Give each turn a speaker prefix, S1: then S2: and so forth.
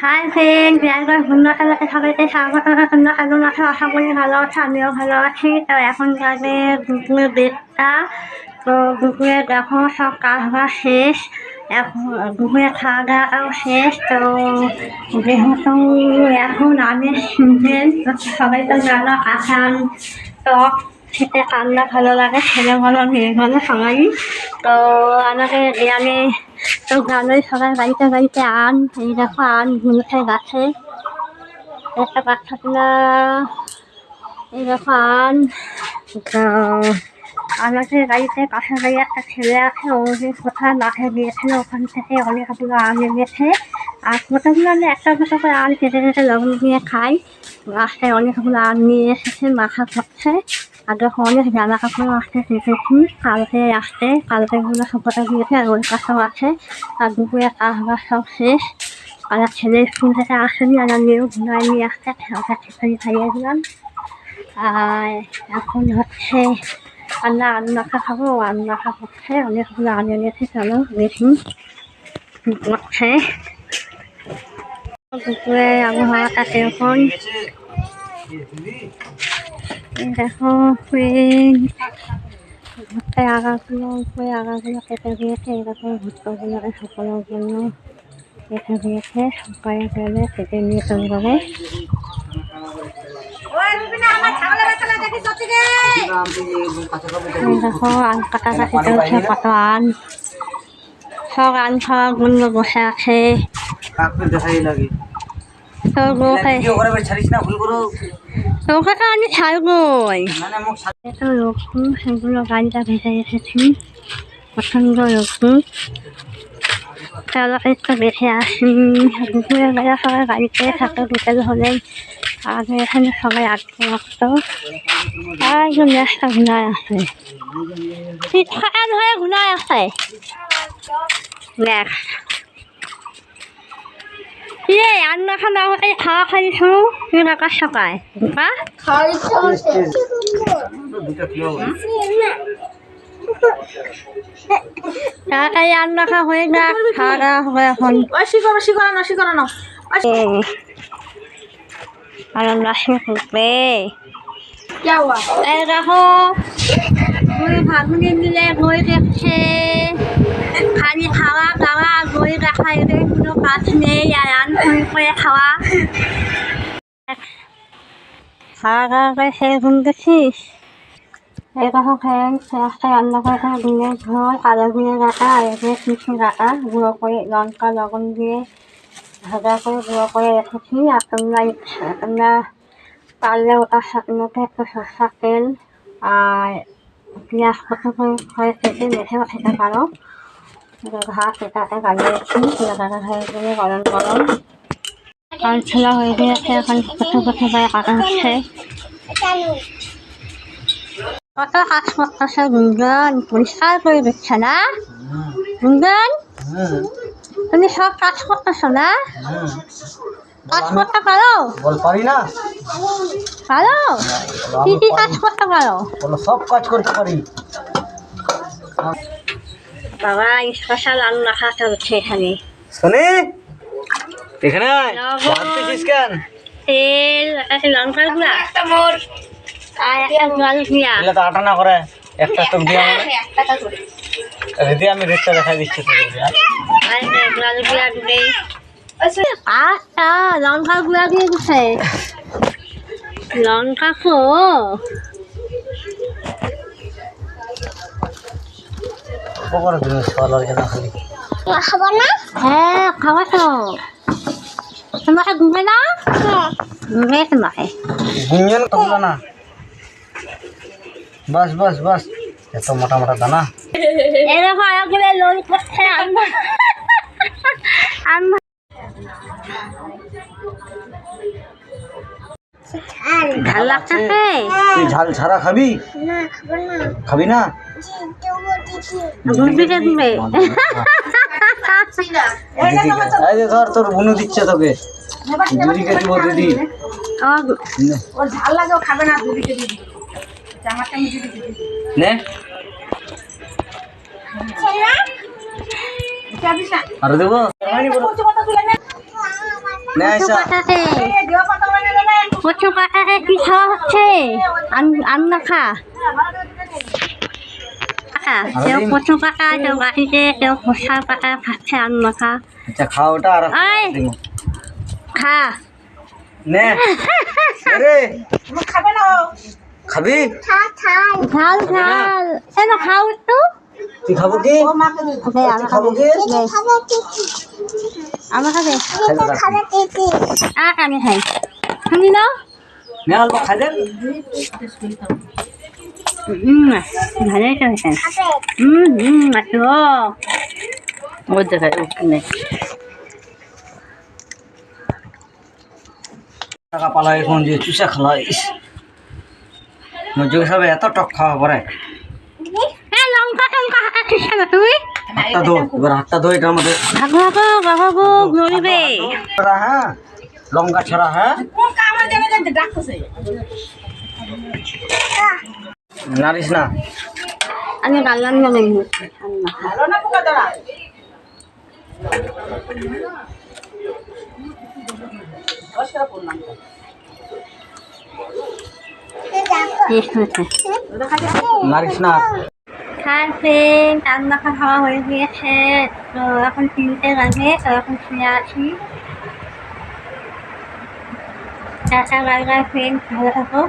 S1: Hi friend, বিরাজগড় ঘুমনা খেলাতে সবাইকে স্বাগত। তোমরা কেমন আছো? আশা করি ভালো আছো, আমিও ভালো আছি। তো এখন যাবে দুপুরের বেডটা। তো দুপুরে দেখো সব কাজ বাজ শেষ, এখন দুপুরে খাওয়া দাওয়াটাও শেষ। তো যেহেতু এখন আমের সিজন, সবাই তো জানো কাঁঠাল টক খেতে কান্না ভালো লাগে, ছেলে বলো মেয়ে বলো সবাই। তো আমাকে গ্রামে তো গ্রামের সবাই বাড়িতে বাড়িতে এই দেখো ঝুলছে গাছে একটা বাচ্চা কিনা, এই দেখো তো আমাদের বাড়িতে পাশের বাড়ি একটা ছেলে আছে, ও যে কোথায় মাঠে গিয়েছিল, ওখান থেকে অনেকগুলো আম এনেছে। আর মোটামুটি আমি একটা দুটো করে আম কেটে কেটে লবণ দিয়ে খাই। রাস্তায় অনেকগুলো আম নিয়ে এসেছে, মাথা করছে। আর যখন অনেক জামা কাপড় আসতে কেটেছি কালকেগুলো সবটা দিয়েছে, আর ওই পাশেও আছে। আর দুপুরে কাজবাজ সব শেষ। আর ছেলে স্কুল থেকে আসেনি, আর আমিও ঘুমায় নিয়ে আসতে ওটা খিচুড়ি খাইয়ে দিলাম। আর এখন হচ্ছে রান্নাটা খাবো, রান্নাটা করছে অনেকগুলো আম এনেছে। চলো দেখি করছে। দুপুরে আবহাওয়াটা কিরকম দেখো ভুট্টার আগাগুলো কেটে দিয়েছে। এরকম ভুট্টাগুলোকে সকলের জন্য কেটে দিয়েছে, সকালে গেলে কেটে নিয়ে চলে যাবে। দেখো আম কাটাকাটি চলছে, কত আম, সব আম খাওয়ার জন্য বসে আছে। তোকে তো আমি ছাড়বই, রসুন সেগুলো গাড়িটা ভেসে এসেছি, পছন্দ রসুন। চলো একটু বেঁচে আসি। দুপুরের বেলা সবাই বাড়িতে থাকে, বিকেল হলেই আগে এখানে সবাই আটকে রাখতো। আর একজন ম্যাচটা ঘুনায় আছে, শীতকাল হয়ে ঘুনায় আছে ম্যাচ। ইয়ে রান্না খাওয়া হতে খাওয়া খাইছো তুই টাকা সকায় তাড়াতাড়ি রান্না খাওয়া হয়ে যাক, খাওয়া দাওয়া হবে এখন। রান্না শেষ করবে। এই দেখো দুই ভাগুনি মিলে বই দেখছে, খালি খাওয়া দাওয়া বই দেখা, এদের কোনো কাজ নেই। আর রান করে খাওয়া দাওয়া করে সেই ঘুম গেছিস। এই দেখো ফ্রেন্ড, একটা রান্না করে ডিমের ঝোল, কালো জিরে ডাটা আর এদের কিছু ডাটা গুঁড়ো করে লঙ্কা লবণ দিয়ে ভাজা করে গুঁড়ো করে রেখেছি। আর তোমরা পারলে ওটার সাথে একটু সরষের তেল আর পেঁয়াজ কত করে কেটে মেখেও খেতে পারো। ভাত এটাতে গালিয়েছি, ডাটা হয়ে গেলে গরম গরম কাল ছোলা হয়ে গিয়েছে। এখন কোথাও করে কাটা হচ্ছে। কত কাজ করতেছে গুঞ্জন, পরিষ্কার করে দিচ্ছে না গুঞ্জন? তুমি সব কাজ করতেছো না? কাজ করতে পারো?
S2: পারি না।
S1: পারো? কি কি কাজ করতে পারো?
S2: সব কাজ করতে পারি।
S1: বাবা স্পেশাল রান্না খাওয়া চলছে এখানে।
S2: শোনে এখানে
S1: তেল, লঙ্কার গুঁড়া আর একটা জল দিয়া
S2: তো আটা না করে একটা টুক দিয়ে দিদি, আমি রেটটা দেখাই দিচ্ছি।
S1: জল গুঁড়া দিলে আচ্ছা লঙ্কার গুঁড়া দিয়ে দিচ্ছে। লঙ্কা খো
S2: খাবো না।
S1: হ্যাঁ খাবো তো। তোমাকে ঘুমবে না? ঘুমবে তোমাকে
S2: গুঞ্জন তো বলো না। বাস বাস বাস, এত মোটা মোটা দানা।
S1: এরকম আগে লোল করছে। ঝাল লাগছে।
S2: তুই ঝাল ছাড়া খাবি? খাবি না? ধর তোর বুনু দিচ্ছে তোকে, দিদিকে দিব দিদি।
S3: ঝাল লাগে খাবে না, দিদিকে দিবি।
S2: নে আরো দেবো। নিয়ে
S1: কচু
S2: আসো।
S1: কাটাতে
S3: এই দেওয়া পাতা মানে না
S1: কচু কাটাতে কি খাওয়া হচ্ছে আম মাখা কেউ কচু কাটা কেউ গাড়িতে কেউ খোসার কাটা খাচ্ছে আম মাখা
S2: আচ্ছা খাও ওটা আর
S1: এই।
S2: দিব
S1: খা
S2: নে রে
S3: তুমি খাবে না
S2: খাবি
S1: ঝাল ঝাল কেন খাও একটু
S2: তুই খাবো কি
S3: ও মাকে
S1: দে আমার
S2: খাবো কি
S1: আমার কাছে
S2: খাবো
S1: আমি খাই শুনি নাও
S2: নে অল্প খাই দেন
S1: ভালোই তো হয়েছে মাত্র ওর দেখায় ওখানে
S2: টাকা পালা এখন যে চুষা খালাই মজুর সব এত টক খাওয়া পরে
S1: লঙ্কা টঙ্কা খাচ্ছিস না তুই
S2: হাতটা ধো এবার হাতটা ধো এটার মধ্যে
S1: বাবু নড়বে
S2: ছড়া হ্যাঁ লঙ্কা ছড়া হ্যাঁ
S3: কোন কামে জানে জানতে ডাকতেছে
S2: নারিস না
S1: আমি গাল্লাম না
S3: ভালো না পোকা ধরা নমস্কার করলাম
S2: নারিস না
S1: হ্যাঁ ফ্রেন্ড রান্না খাওয়া হয়ে গিয়েছে তো এখন 3টে বাজে তো এখন শুয়ে আছি টাটা বাই বাই ফ্রেন্ড ভালো থাকো